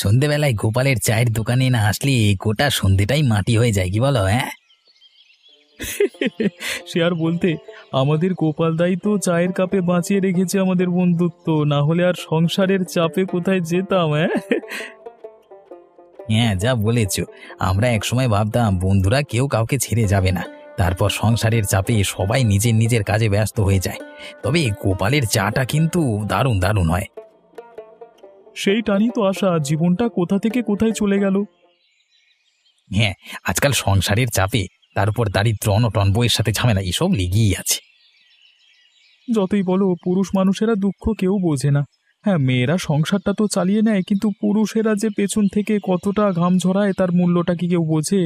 সন্ধেবেলায় গোপালের চায়ের দোকানে না আসলে গোটা সন্ধেটাই মাটি হয়ে যায়, কি বলো? হ্যাঁ, সে আর বলতে, আমাদের গোপালদাই তো চায়ের কাপে বাঁচিয়ে রেখেছে আমাদের বন্ধুত্ব, না হলে আর সংসারের চাপে কোথায় যেতাম, হ্যাঁ। হ্যাঁ, যা বলেছ। আমরা একসময় ভাবতাম বন্ধুরা কেউ কাউকে ছেড়ে যাবে না। তারপর সংসারের চাপে সবাই নিজের নিজের কাজে ব্যস্ত হয়ে যায়। তবে গোপালের চাটা কিন্তু দারুণ দারুণ হয়। সেই টানি তো আশা, জীবনটা কোথা থেকে কোথায় চলে গেল। হ্যাঁ, আজকাল সংসারের চাপে, তার উপর দারিদ্র, অনটন, বইয়ের সাথে ঝামেলা, এসব লেগেই আছে। যতই বলো, পুরুষ মানুষেরা দুঃখ কেউ বোঝে না। হ্যাঁ, মেয়েরা সংসারটা তো চালিয়ে নেয়, কিন্তু পুরুষেরা যে পেছন থেকে কতটা ঘাম ঝরায় তার মূল্যটা কি কেউ বোঝে?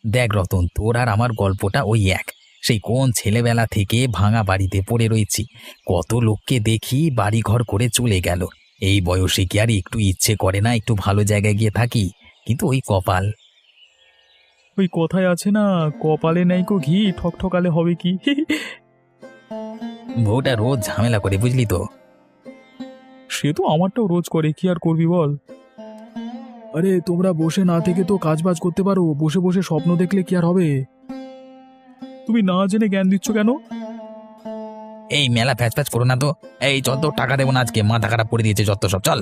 দেখ রতন, তোর আর আমার গল্পটা ওই এক। সেই কোন ছেলেবেলা থেকে ভাঙা বাড়িতে পড়ে রয়েছি। কত লোককে দেখি বাড়িঘর করে চলে গেল। এই বয়সে কি আর একটু ইচ্ছে করে না একটু ভালো জায়গায় গিয়ে থাকি? কিন্তু ওই কপাল। ওই কথায় আছে না, কপালে নাইকো ঘি, ঠকঠকালে হবে কি। বউটা রোজ ঝামেলা করে, বুঝলি তো। সে তো আমারটাও রোজ করে, কি আর করবি বল। আরে তোমরা বসে না থেকে তো কাজ বাজ করতে পারো, বসে বসে স্বপ্ন দেখলে কি আর হবে? তুমি না জেনে জ্ঞান দিচ্ছ কেন? এই মেলা প্যাচ প্যাচ করো না তো। এই চল, তো টাকা দেবো না আজকে, মাথা খারাপ করে দিয়েছে যত সব, চল।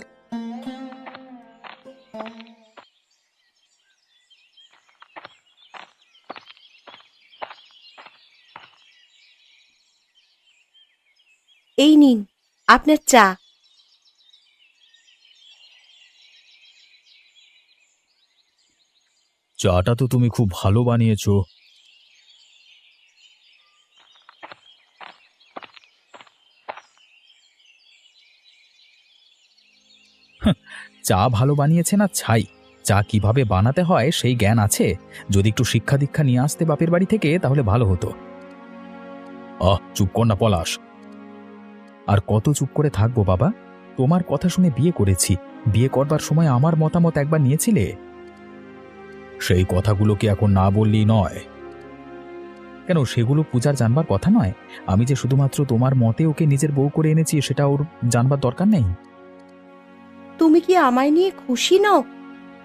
এই নিন আপনার চা। চাটা তো তুমি খুব ভালো বানিয়েছো। চা ভালো বানিয়েছে না ছাই, চা কিভাবে বানাতে হয় সেই জ্ঞান আছে। যদি একটু শিক্ষা দীক্ষা নিয়ে আসতে বাপের বাড়ি থেকে তাহলে ভালো হতো। চুপ কর না পলাশ। আর কত চুপ করে থাকবো বাবা? তোমার কথা শুনে বিয়ে করেছি। বিয়ে করবার সময় আমার মতামত একবার নিয়েছিলে? সেই কথাগুলো কি এখন না বললেই নয়? কেন, সেগুলো পূজার জানবার কথা নয়? আমি যে শুধুমাত্র তোমার মতে ওকে নিজের বউ করে এনেছি সেটা ওর জানবার দরকার নেই? তুমি কি আমায় নিয়ে খুশি নও?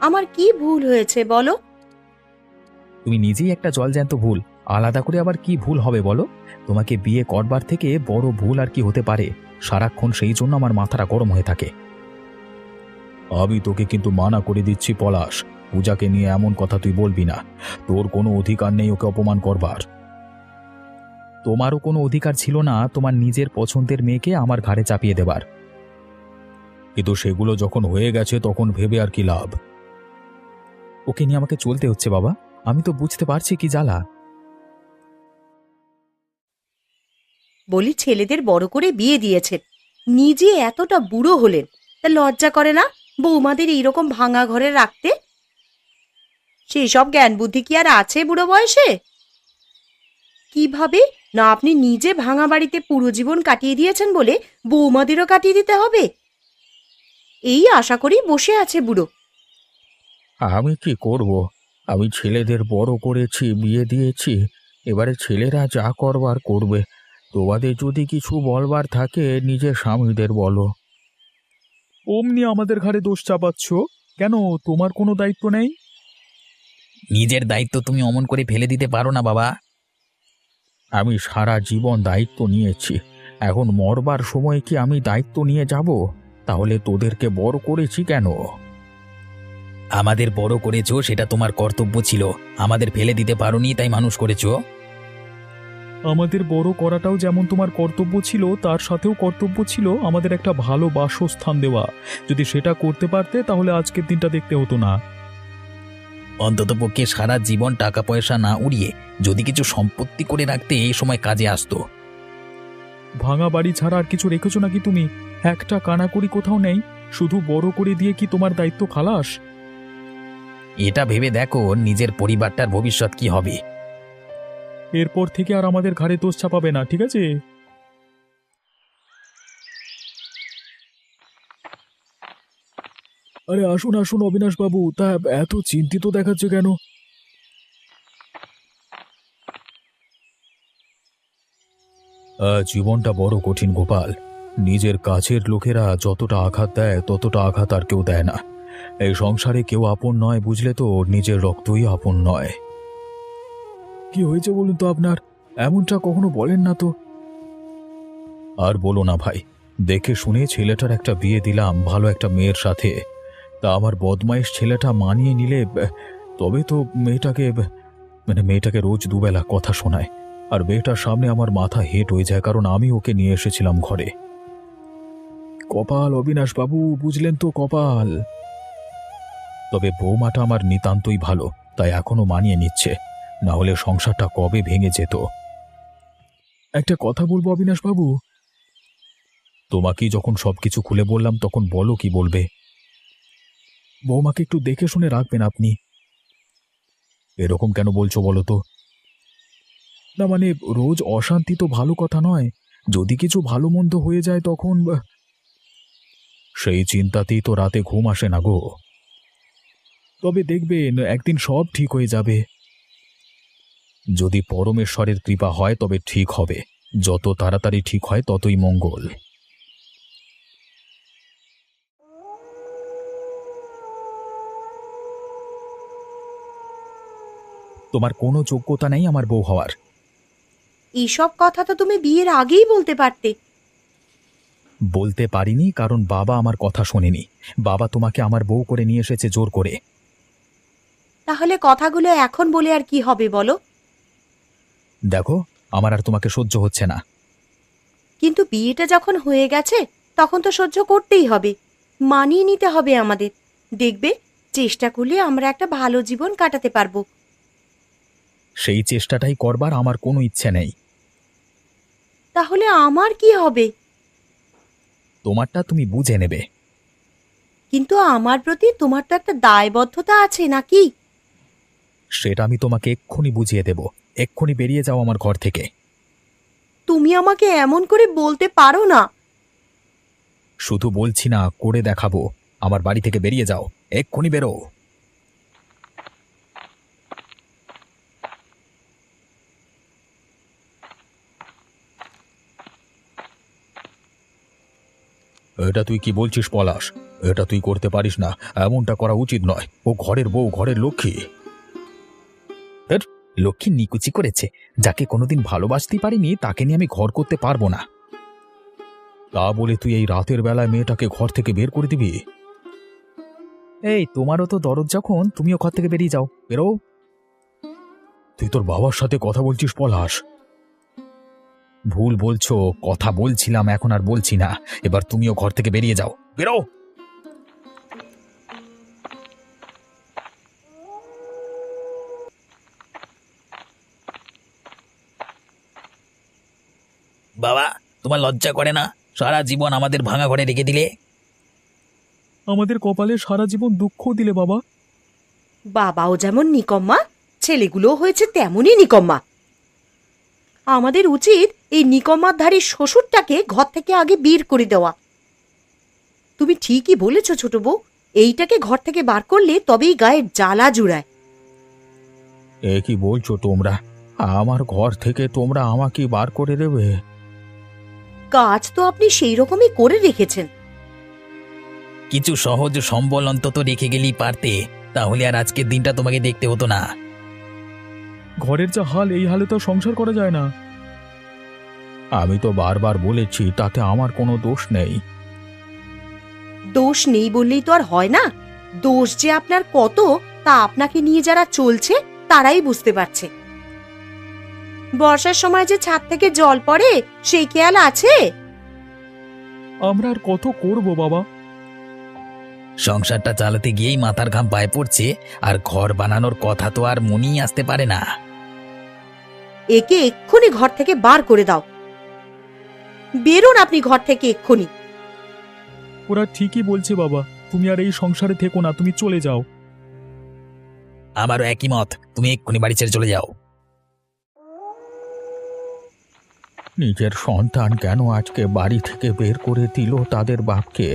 আমার কি ভুল হয়েছে বলো? তুমি নিজেই একটা জলজ্যান্ত ভুল, আলাদা করে আবার কি ভুল হবে বলো? তোমাকে বিয়ে করবার থেকে বড় ভুল আর কি হতে পারে? সারাক্ষণ সেই জন্য আমার মাথাটা গরম হয়ে থাকে। আমি তোকে কিন্তু মানা করে দিচ্ছি পলাশ, পূজাকে নিয়ে এমন কথা তুই বলবি না। তোর কোনো অধিকার নেই ওকে অপমান করবার। তোমারও কোনো অধিকার ছিল না তোমার নিজের পছন্দের মেয়েকে আমার ঘাড়ে চাপিয়ে দেবার। কিন্তু সেগুলো যখন হয়ে গেছে তখন ভেবে আর কি লাভ? ওকে নিয়ে আমাকে চলতে হচ্ছে বাবা, আমি তো বুঝতে পারছি কি জ্বালা। বলি, ছেলেদের বড় করে বিয়ে দিয়েছেন, নিজে এতটা বুড়ো হলেন, তা লজ্জা করে না বৌমাদের এইরকম ভাঙা ঘরে রাখতে? সেই সব জ্ঞান বুদ্ধি কি আর আছে বুড়ো বয়সে? কিভাবে না, আপনি নিজে ভাঙা বাড়িতে পুরো জীবন কাটিয়ে দিয়েছেন বলে বৌমাদেরও কাটিয়ে দিতে হবে, এই আশা করেই বসে আছে বুড়ো। আমি কি করব? আমি ছেলেদের বড় করেছি, বিয়ে দিয়েছি, এবারে ছেলেরা যা করবার করবে। তোমাদের যদি কিছু বলবার থাকে নিজের স্বামীদের বলো। অমনি আমাদের ঘাড়ে দোষ চাপাচ্ছ কেন? তোমার কোনো দায়িত্ব নেই? নিজের দায়িত্ব তুমি অমন করে ফেলে দিতে পারো না বাবা। আমি সারা জীবন দায়িত্ব নিয়েছি, এখন মরবার সময় কি আমি দায়িত্ব নিয়ে যাব? তাহলে তোদেরকে বড় করেছি কেন? আমাদের বড় করেছো, সেটা তোমার কর্তব্য ছিল। আমাদের ফেলে দিতে পারোনি, তাই মানুষ করেছো। আমাদের বড় করাটাও যেমন তোমার কর্তব্য ছিল, তার সাথেও কর্তব্য ছিল আমাদের একটা ভালো বাসস্থান দেওয়া। যদি সেটা করতে পারতে তাহলে আজকের দিনটা দেখতে হতো না। অন্ততপক্ষে সারা জীবন টাকা পয়সা না উড়িয়ে যদি কিছু সম্পত্তি করে রাখতে, এই সময় কাজে আসতো। ভাঙা বাড়ি ছাড়া আর কিছু রেখেছো নাকি তুমি? একটা কানাকড়ি কোথাও নেই, শুধু বড় করে দিয়ে কি তোমার দায়িত্ব খালাস? এটা ভেবে দেখো নিজের পরিবারটার ভবিষ্যৎ কি হবে। এরপর থেকে আর আমাদের ঘাড়ে দোষ চাপাবে না, ঠিক আছে? আরে আসুন আসুন অবিনাশ বাবু, তা এত চিন্তিত দেখাচ্ছে কেন? জীবনটা বড় কঠিন গোপাল। নিজের কাছের লোকেরা যতটা আঘাত দেয় ততটা আঘাত আর কেউ দেয় না। এই সংসারে কেউ আপন নয়, বুঝলে তো? নিজের রক্তই আপন নয়। কি হয়েছে বলুন তো আপনার? এমনটা কখনো বলেন না তো। আর বলো না ভাই, দেখে শুনে ছেলেটার একটা বিয়ে দিলাম ভালো একটা মেয়ের সাথে। তা আমার বদমাইশ ছেলেটা মানিয়ে নিলে তবে তো মেয়েটাকে রোজ দুবেলা কথা শোনায়। আর মেয়েটার সামনে আমার মাথা হেঁট হয়ে যায়, কারণ আমি ওকে নিয়ে এসেছিলাম ঘরে। কপাল অবিনাশ বাবু, বুঝলেন তো, কপাল। তবে বৌমাটা আমার নিতান্তই ভালো, তাই এখনো মানিয়ে নিচ্ছে, না হলে সংসারটা কবে ভেঙে যেত। একটা কথা বলবো অবিনাশ বাবু? তোমাকেই যখন সবকিছু খুলে বললাম, তখন বলো কি বলবে। বৌমাকে একটু দেখে শুনে রাখবেন আপনি। এরকম কেন বলছো বলো তো? না মানে, রোজ অশান্তি তো ভালো কথা নয়। যদি কিছু ভালো মন্দ হয়ে যায় তখন সেই চিন্তাতেই তো রাতে ঘুম আসে না গো। তবে দেখবেন একদিন সব ঠিক হয়ে যাবে। যদি পরমেশ্বরের কৃপা হয় তবে ঠিক হবে। যত তাড়াতাড়ি ঠিক হয় ততই মঙ্গল। তোমার কোনো যোগ্যতা নেই আমার বউ হওয়ার। এইসব কথা তো তুমি বিয়ের আগেই বলতে পারতে। বলতে পারিনি কারণ বাবা আমার কথা শোনেনি। বাবা তোমাকে আমার বউ করে নিয়ে এসেছে জোর করে। তাহলে কথাগুলো এখন বলে আর কি হবে বলো? দেখো, আমার আর তোমাকে সহ্য হচ্ছে না। কিন্তু বিয়েটা যখন হয়ে গেছে তখন তো সহ্য করতেই হবে, মানিয়ে নিতে হবে আমাদের। দেখবে, চেষ্টা করলে আমরা একটা ভালো জীবন কাটাতে পারবো। সেই চেষ্টাটাই করবার আমার কোনো ইচ্ছে নেই। তাহলে আমার কি হবে? তোমারটা তুমি বুঝে নেবে। কিন্তু আমার প্রতি তোমার তো একটা দায়বদ্ধতা আছে নাকি? সেটা আমি তোমাকে এক্ষুনি বুঝিয়ে দেব। এক্ষুনি বেরিয়ে যাও আমার ঘর থেকে। তুমি আমাকে এমন করে বলতে পারো না। শুধু বলছি না, করে দেখাবো। আমার বাড়ি থেকে বেরিয়ে যাও, এক্ষুনি বেরো। এটা তুই কি বলছিস পলাশ? এটা তুই করতে পারিস না, এমনটা করা উচিত নয়। ও ঘরের বউ, ঘরের লক্ষ্মী। ধ্যাৎ, লক্ষ্মী নিকুচি করেছে। যাকে কোনোদিন ভালোবাসতে পারিনি তাকে নিয়ে আমি ঘর করতে পারবো না। তা বলে তুই এই রাতের বেলায় মেয়েটাকে ঘর থেকে বের করে দিবি? এই, তোমারও তো দরদ যখন, তুমিও ঘর থেকে বেরিয়ে যাও, বেরো। তুই তোর বাবার সাথে কথা বলছিস পলাশ? ভুল বলছো। কথা বলছিলাম, এখন আর বলছি না। এবার তুমিও ঘর থেকে বেরিয়ে যাও, বেরো। বাবা, তোমার লজ্জা করে না? সারা জীবন আমাদের ভাঙা ঘরে রেখে দিলে। আমাদের কপালে সারা জীবন দুঃখ দিলে বাবা। বাবাও যেমন নিকম্মা, ছেলেগুলোও হয়েছে তেমনই নিকম্মা। আমাদের উচিত এই নিকম্মাধারী শ্বশুরটাকে ঘর থেকে আগে বের করে দেওয়া। তুমি ঠিকই বলেছ ছোট বউ, এইটাকে ঘর থেকে বার করলে তবেই গায়ে জ্বালা জুড়ায়। এ কি বলছো তোমরা? আমার ঘর থেকে তোমরা আমাকে বার করে দেবে? কাজ তো আপনি সেই রকমই করে রেখেছেন। কিছু সহজ সম্বল অন্তত রেখে গেলেই পারতে, তাহলে আর আজকের দিনটা তোমাকে দেখতে হতো না। ঘরের যা হাল, এই হালে তো সংসার করা যায় না। আমি তো বারবার বলেছি, তাতে আমার কোনো দোষ নেই। দোষ নেই বললেই তো আর হয় না। দোষ যে আপনার কত, তা আপনাকে নিয়ে যারা চলছে তারাই বুঝতে পারছে। বর্ষার সময় যে ছাদ থেকে জল পড়ে, সেই খেয়াল আছে? আমরা আর কত করব বাবা? সংসারটা চালাতে গিয়েই মাথার ঘাম পায়ে পড়ছে, আর ঘর বানানোর কথা তো আর মনেই আসতে পারে না। একে এক্ষুনি ঘর থেকে বার করে দাও। বেরোন আপনি ঘর থেকে এক্ষুনি। ওরা ঠিকই বলছে বাবা, তুমি আর এই সংসারে থেকো না, তুমি চলে যাও। আমারও একই মত, তুমি এক্ষুনি বাড়ি ছেড়ে চলে যাও। নিজের সন্তান কেন আজকে বাড়ি থেকে বের করে দিল তাদের বাপকে?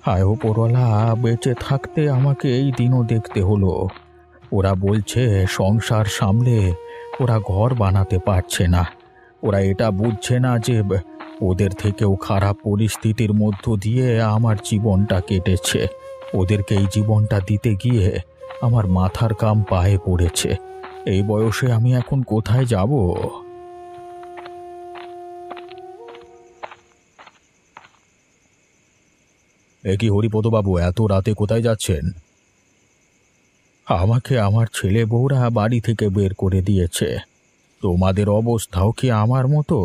হায় ওপরওয়ালা, বেঁচে থাকতে আমাকে এই দিনও দেখতে হলো। ওরা বলছে সংসার সামলে ওরা ঘর বানাতে পারছে না। ওরা এটা বুঝছে না যে ওদের থেকেও খারাপ পরিস্থিতির মধ্য দিয়ে আমার জীবনটা কেটেছে। ওদেরকে এই জীবনটা দিতে গিয়ে আমার মাথার কাম পায়ে পড়েছে। এই বয়সে আমি এখন কোথায় যাব? এ কি হরিপদবাবু, এত রাতে কোথায় যাচ্ছেন? আমাকে আমার ছেলে বউরা বাড়ি থেকে বের করে দিয়েছে। তোমাদের অবস্থাও কি আমার মতো?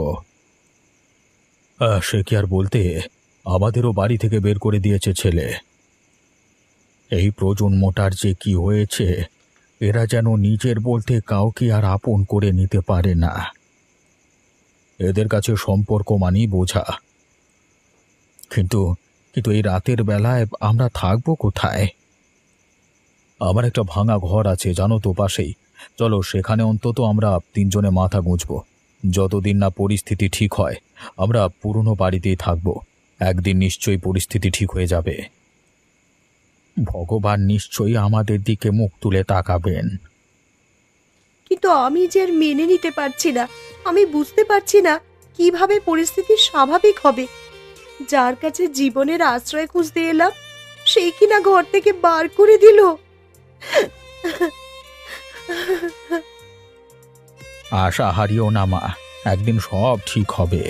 সে কি আর বলতে, আমাদেরও বাড়ি থেকে বের করে দিয়েছে ছেলে। এই প্রজন্মটার যে কি হয়েছে, এরা যেন নিজের বলতে কাউকে আর আপন করে নিতে পারে না। এদের কাছে সম্পর্ক মানেই বোঝা। কিন্তু কিন্তু এই রাতের বেলায় আমরা থাকবো কোথায়? আমার একটা ভাঙা ঘর আছে জানো তো, পাশেই। চলো সেখানে অন্তত আমরা তিনজনে মাথা গুঁজবো। যতদিন না পরিস্থিতি ঠিক হয় আমরা পুরনো বাড়িতেই থাকবো। একদিন নিশ্চয়ই পরিস্থিতি ঠিক হয়ে যাবে। ভগবান নিশ্চয়ই আমাদের দিকে মুখ তুলে তাকাবেন। কিন্তু আমি যে আর মেনে নিতে পারছি না। আমি বুঝতে পারছি না কিভাবে পরিস্থিতি স্বাভাবিক হবে। যার কাছে জীবনের আশ্রয় খুঁজতে এলাম, সেই কিনা ঘর থেকে বার করে দিল। আশা হারিও না মা, একদিন সব ঠিক হবে।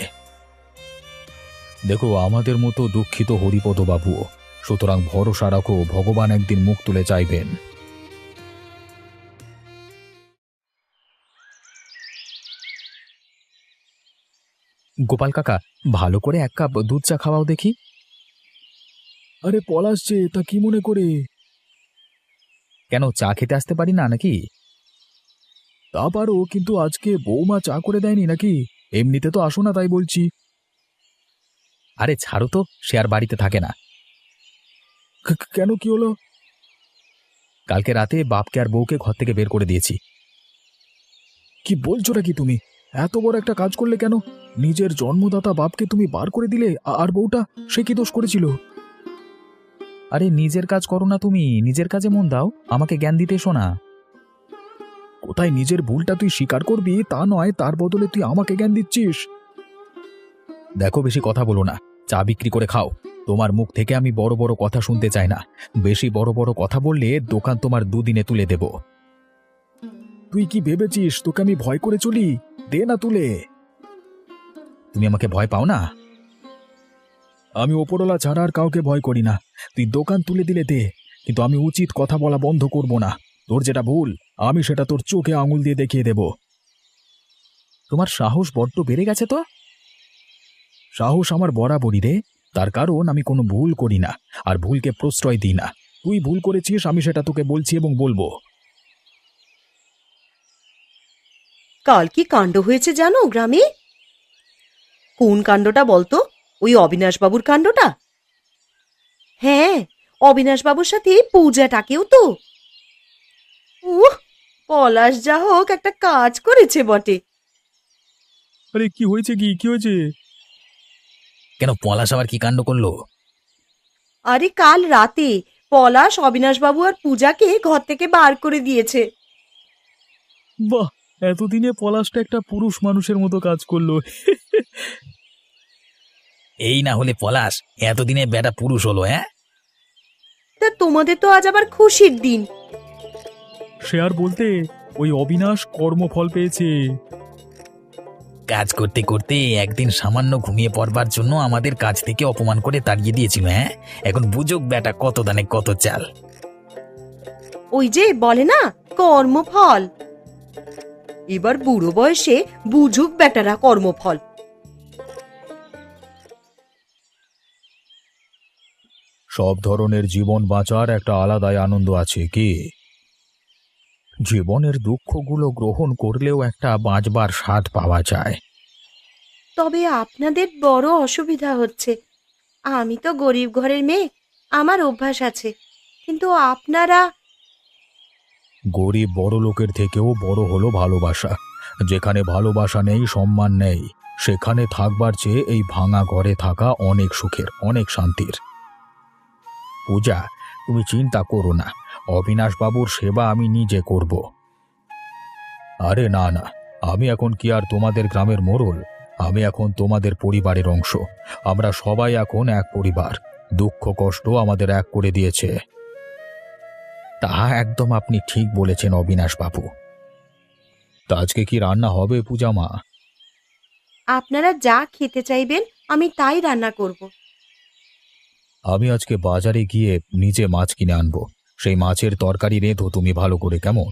দেখো, আমাদের মতো দুঃখিত হরিপদ বাবু, সুতরাং ভরসা রাখো, ভগবান একদিন মুখ তুলে চাইবেন। গোপাল কাকা, ভালো করে এক কাপ দুধ চা খাওয়াও দেখি। আরে পলাশ যে, তা কি মনে করে? কেন, চা খেতে আসতে পারি না নাকি? তা পারো, কিন্তু আজকে বৌমা চা করে দেয়নি নাকি? এমনিতে তো আসো না, তাই বলছি। আরে ছাড়ো তো, সে আর বাড়িতে থাকে না। কেন, কি হলো? কালকে রাতে বাপকে আর বউকে ঘর থেকে বের করে দিয়েছি। কি বলছো নাকি তুমি? এত বড় একটা কাজ করলে কেন? নিজের জন্মদাতা বাপকে তুমি বার করে দিলে, আর বউটা সে কি দোষ করেছিল? আরে নিজের কাজ করো না তুমি, নিজের কাজে মন দাও, আমাকে জ্ঞান দিতে এসো না। কোথায় নিজের ভুলটা তুই স্বীকার করবি তা নয়, তার বদলে তুই আমাকে জ্ঞান দিচ্ছিস। দেখো, বেশি কথা বলো না, চা বিক্রি করে খাও। তোমার মুখ থেকে আমি বড় বড় কথা শুনতে চাই না। বেশি বড় বড় কথা বললে দোকান তোমার দুদিনে তুলে দেব। তুই কি ভেবেছিস তোকে আমি ভয় করে চলি? দে না তুলে। তুমি আমাকে ভয় পাও না? আমি ওপরওয়ালা ছাড়া আর কাউকে ভয় করি না। তুই দোকান তুলে দিলে দে, কিন্তু আমি উচিত কথা বলা বন্ধ করব না। তোর যেটা ভুল আমি সেটা তোর চোখে আঙুল দিয়ে দেখিয়ে দেব। তোমার সাহস বড্ড বেড়ে গেছে তো। সাহস আমার বরাবরই রে, তার কারণ আমি কোনো ভুল করি না, আর ভুলকে প্রশ্রয় দিই না। তুই ভুল করেছিস, আমি সেটা তোকে বলছি এবং বলবো। কাল কি কাণ্ড হয়েছে জানো গ্রামে? কোন কাণ্ডটা বলতো? ওই অবিনাশবাবুর কাণ্ডটা? হ্যাঁ, অবিনাশবাবুর সাথে পূজাটাকেও তো। উহ, পলাশ যা হোক একটা কাজ করেছে বটে। আরে কি হয়েছে? কি হয়েছে? কেন, পলাশ আবার কি কাণ্ড করলো? আরে কাল রাতে পলাশ অবিনাশবাবু আর পূজাকে ঘর থেকে বার করে দিয়েছে। বাহ, এতদিনে পলাশটা একটা পুরুষ মানুষের মতো কাজ করলো। এই না হলে পলাশ এতদিনে বেটা পুরুষ হলো? হ্যাঁ, তা তোমাদের তো আজ আবার খুশির দিন। সে আর বলতে, ওই অবিনাশ কর্মফল পেয়েছে। কাজ করতে করতে একদিন সামান্য ঘুমিয়ে পড়বার জন্য আমাদের কাজ থেকে অপমান করে তাড়িয়ে দিয়েছিল। হ্যাঁ, এখন বুঝুক বেটা কত দানে কত চাল। ওই যে বলে না, কর্মফল। এবার বুড়ো বয়সে বুঝুক বেটারা কর্মফল। সব ধরনের জীবন বাঁচার একটা আলাদাই আনন্দ আছে কি? জীবনের দুঃখগুলো গ্রহণ করলেও একটা বাঁচবার স্বাদ পাওয়া যায়। তবে আপনাদের বড় অসুবিধা হচ্ছে। আমি তো গরিব ঘরের মেয়ে, আমার অভ্যাস আছে, কিন্তু আপনারা। গরিব বড় লোকের থেকেও বড় হলো ভালোবাসা। যেখানে ভালোবাসা নেই, সম্মান নেই, সেখানে থাকবার চেয়ে এই ভাঙা ঘরে থাকা অনেক সুখের, অনেক শান্তির। পূজা, তুমি চিন্তা করো না, অবিনাশবাবুর সেবা আমি নিজে করব। আরে না না, আমি এখন কি আর তোমাদের গ্রামের মোড়ল? আমি এখন তোমাদের পরিবারের অংশ। আমরা সবাই এখন এক পরিবার। দুঃখ কষ্ট আমাদের এক করে দিয়েছে। তা একদম আপনি ঠিক বলেছেন অবিনাশ বাবু। তা আজকে কি রান্না হবে পূজা মা? আপনারা যা খেতে চাইবেন আমি তাই রান্না করব। আমি আজকে বাজারে গিয়ে নিজে মাছ কিনে আনবো। সেই মাছের তরকারি রেঁধো তুমি ভালো করে, কেমন?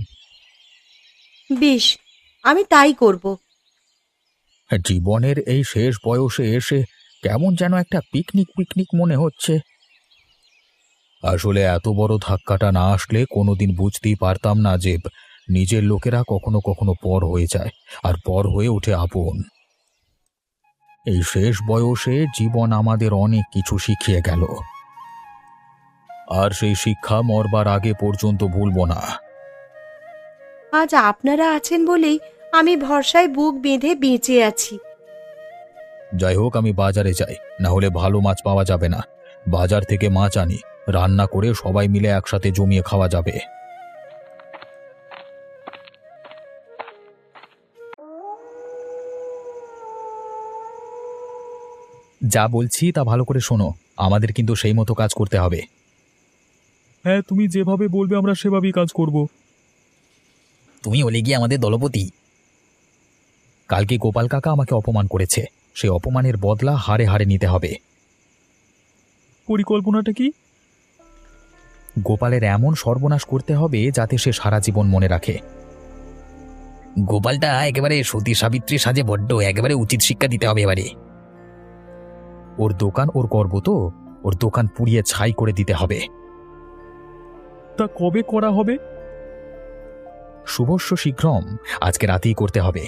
বেশ, আমি তাই করব। জীবনের এই শেষ বয়সে এসে কেমন যেন একটা পিকনিক পিকনিক মনে হচ্ছে। আসলে এত বড় ধাক্কাটা না আসলে কোনোদিন বুঝতেই পারতাম না যে নিজের লোকেরা কখনো কখনো পর হয়ে যায় আর পর হয়ে ওঠে আপন। এই শেষ বয়সে জীবন আমাদের অনেক কিছু শিখিয়ে গেল, আর সেই শিক্ষা মরবার আগে পর্যন্ত ভুলব না। আজ আপনারা আছেন বলেই আমি ভরসায় বুক বেঁধে বেঁচে আছি। যাই হোক, আমি বাজারে যাই, না হলে ভালো মাছ পাওয়া যাবে না। বাজার থেকে মাছ আনি, রান্না করে সবাই মিলে একসাথে জমিয়ে খাওয়া যাবে। যা বলছি তা ভালো করে শোনো, আমাদের কিন্তু সেই মতো কাজ করতে হবে। হ্যাঁ, তুমি যেভাবে বলবে আমরা সেভাবেই কাজ করব। তুমি হলে গিয়ে আমাদের দলপতি। কালকে গোপাল কাকা আমাকে অপমান করেছে, সেই অপমানের বদলা হারে হারে নিতে হবে। পরিকল্পনাটা কি? গোপালের এমন সর্বনাশ করতে হবে যাতে সে সারা জীবন মনে রাখে। গোপালটা একেবারে সতী সাবিত্রী সাজে বড্ড, একেবারে উচিত শিক্ষা দিতে হবে এবারে। ওর দোকান ওর গর্ব তো, ওর দোকান পুড়িয়ে ছাই করে দিতে হবে। তা কবে করা হবে? শুভস্য শীঘ্রম, আজকে রাতেই করতে হবে।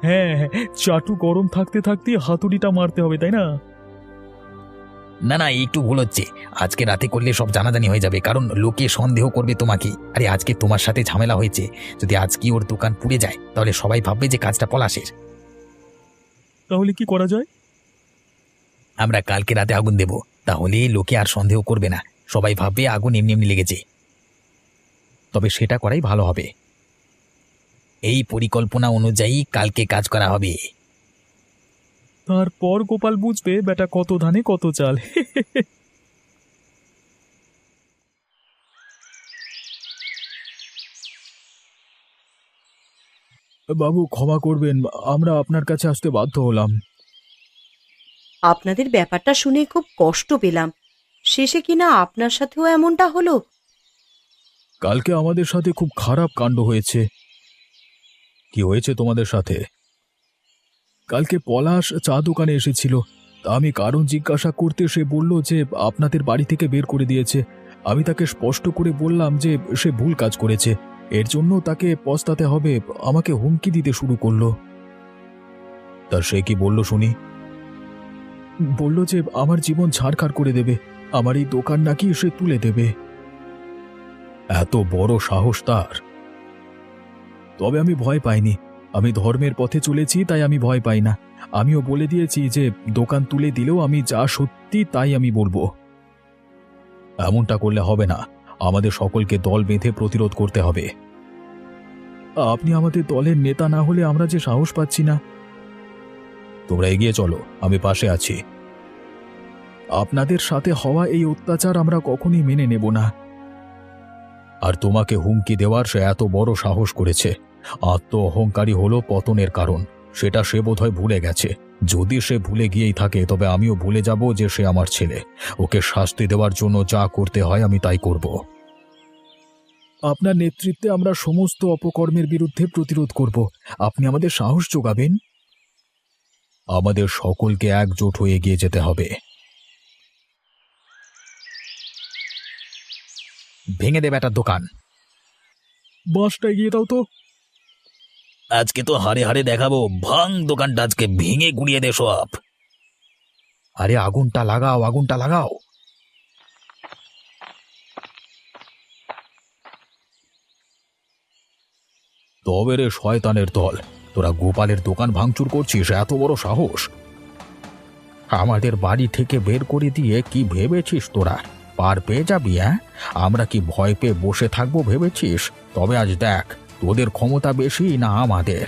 হ্যাঁ হ্যাঁ, চাটু গরম থাকতে থাকতে হাতুড়িটা মারতে হবে, তাই না? না না, একটু ভুল হচ্ছে। আজকে রাতে করলে সব জানাজানি হয়ে যাবে, কারণ লোকে সন্দেহ করবে তোমাকে। আরে আজকে তোমার সাথে ঝামেলা হয়েছে, যদি আজকে ওর দোকান পুড়ে যায় তাহলে সবাই ভাববে যে কাজটা পলাশের। তাহলে কি করা যায়? আমরা কালকে রাতে আগুন দেব, তাহলে লোকে আর সন্দেহ করবে না, সবাই ভাববে আগুন এমনি এমনি লেগেছে। তবে সেটা করাই ভালো হবে। এই পরিকল্পনা অনুযায়ী কালকে কাজ করা হবে। তারপর গোপাল বুঝবে বেটা কত ধানে কত চাল। বাবু ক্ষমা করবেন, আমরা আপনার কাছে আসতে বাধ্য হলাম। আপনাদের ব্যাপারটা শুনে খুব কষ্ট পেলাম। শেষে কিনা আপনার সাথেও এমনটা হলো। কালকে আমাদের সাথে খুব খারাপ কাণ্ড হয়েছে। কি হয়েছে তোমাদের সাথে? কালকে পলাশ চা দোকানে এসেছিল, তা আমি কারণ জিজ্ঞাসা করতে সে বলল যে আপনাদের বাড়ি থেকে বের করে দিয়েছে। আমি তাকে স্পষ্ট করে বললাম যে সে ভুল কাজ করেছে, এর জন্য তাকে পস্তাতে হবে। আমাকে হুমকি দিতে শুরু করলো। তা সে কি বলল শুনি? বলল যে আমার জীবন ছাড়খাড় করে দেবে, আমার এই দোকান নাকি সে তুলে দেবে। এত বড় সাহস তার! তবে আমি ভয় পাইনি, আমি ধর্মের পথে চলেছি, তাই আমি ভয় পাই না। আমিও বলে দিয়েছি যে দোকান তুলে দিলেও আমি যা সত্যি তাই আমি বলবো। এমনটা করলে হবে না, আমাদের সকলকে দল বেঁধে প্রতিরোধ করতে হবে। আপনি আমাদের দলের নেতা না হলে আমরা যে সাহস পাচ্ছি না। তোমরা এগিয়ে চলো, আমি পাশে আছি। আপনাদের সাথে হওয়া এই অত্যাচার আমরা কখনই মেনে নেব না। আর তোমাকে হুমকি দেওয়ার সে এত বড় সাহস করেছে। আত্ম অহংকারী হলো পতনের কারণ, সেটা সে বোধহয় ভুলে গেছে। যদি সে ভুলে গিয়েই থাকে তবে আমিও ভুলে যাব যে সে আমার ছেলে। ওকে শাস্তি দেওয়ার জন্য যা করতে হয় আমি তাই করব। আপনার নেতৃত্বে আমরা সমস্ত অপকর্মের বিরুদ্ধে প্রতিরোধ করব। আপনি আমাদের সাহস যোগাবেন। আমাদের সকলকে একজোট হয়ে এগিয়ে যেতে হবে। ভেঙে দেবে একটা দোকান। বাঁশটা এগিয়ে দাও তো। আজকে তো হারে হারে দেখাবো, ভাঙ দোকানটা আজকে, ভেঙে গুড়িয়ে দে সব। আরে আগুনটা লাগাও, আগুনটা লাগাও। তবে রে শয়তানের দল, তোরা গোপালের দোকান ভাঙচুর করছিস, এত বড় সাহস! আমাদের বাড়ি থেকে বের করে দিয়ে কি ভেবেছিস তোরা পার পেয়ে যাবি? হ্যাঁ, আমরা কি ভয় পেয়ে বসে থাকবো ভেবেছিস? তবে আজ দেখ তোদের ক্ষমতা বেশি না আমাদের।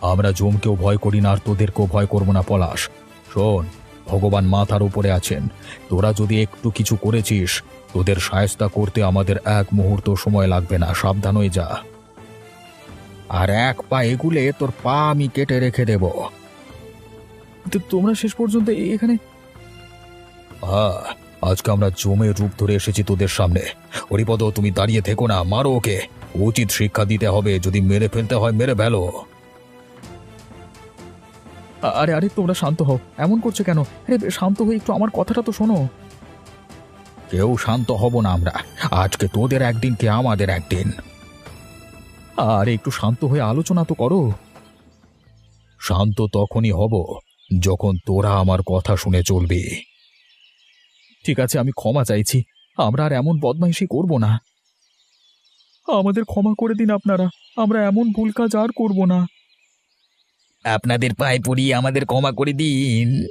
আমরা জমকেও ভয় করি না আর তোদেরকেও ভয় করবো না পলাশ। শোন, ভগবান মাথার উপরে আছেন। তোরা যদি একটু কিছু করেছিস, তোদের সায়স্তা করতে আমাদের এক মুহূর্ত সময় লাগবে না। সাবধান হয়ে যা। আর এক পা এগুলে তোর পা আমি কেটে রেখে দেব। তো তোমরা শেষ পর্যন্ত এখানে? হ্যাঁ, আজকে আমরা জমের রূপ ধরে এসেছি তোদের সামনে। হরিপদ, তুমি দাঁড়িয়ে থেকো না, মারো ওকে। উচিত শিক্ষা দিতে হবে, যদি মেরে ফেলতে হয় মেরে ফেলো। আরে আরে তোমরা শান্ত হও, এমন করছো কেন? আরে শান্ত হয়ে একটু আমার কথাটা তো শোনো। কেউ শান্ত হব না আমরা। আজকে তোদের একদিন কে আমাদের একদিন। আরে একটু শান্ত হয়ে আলোচনা তো করো। শান্ত তখনই হব যখন তোরা আমার কথা শুনে চলবি। ঠিক আছে, আমি ক্ষমা চাইছি। আমরা আর এমন বদমাইশি করব না। আমাদের ক্ষমা করে দিন আপনারা। আমরা এমন ভুল কাজ আর করব না। আপনাদের পায়ে পড়িয়ে আমাদের ক্ষমা করে দিন।